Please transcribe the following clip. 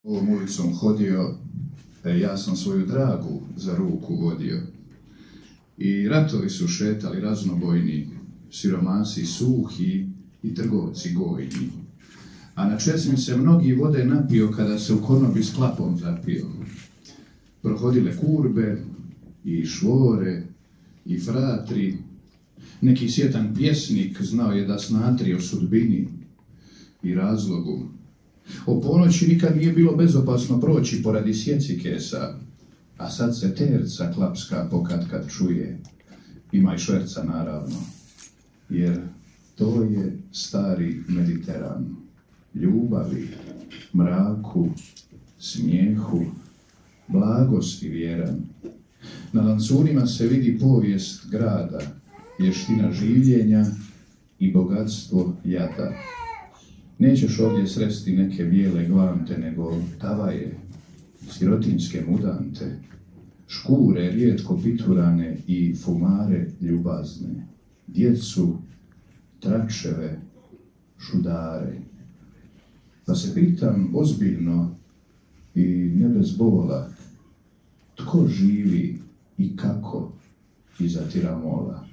Ovom ulicom hodio, ja sam svoju dragu za ruku vodio. I ratovi su šetali raznobojni, siromasi suhi i trgovci gojni. A na česmi se mnogi vode napio kada se u konobi s klapom zapio. Prohodile kurbe i švore i fratri. Neki sjetan pjesnik znao je da snatri o sudbini i razlogu. O ponoći nikad nije bilo bezopasno proći poradi sjecikesa, a sad se terca klapska pokatkad čuje. Ima i šverca naravno, jer to je stari Mediteran. Ljubavi, mraku, smijehu, blagosti vjeran. Na lancunima se vidi povijest grada, vještina življenja i bogatstvo jada. Nećeš ovdje sresti neke bijele glante, nego tavaje, sirotinjske mudante, škure rijetko piturane i fumare ljubazne, djecu, tračeve, šudare. Pa se pitam ozbiljno i ne bez bola, tko živi i kako iza tiramola?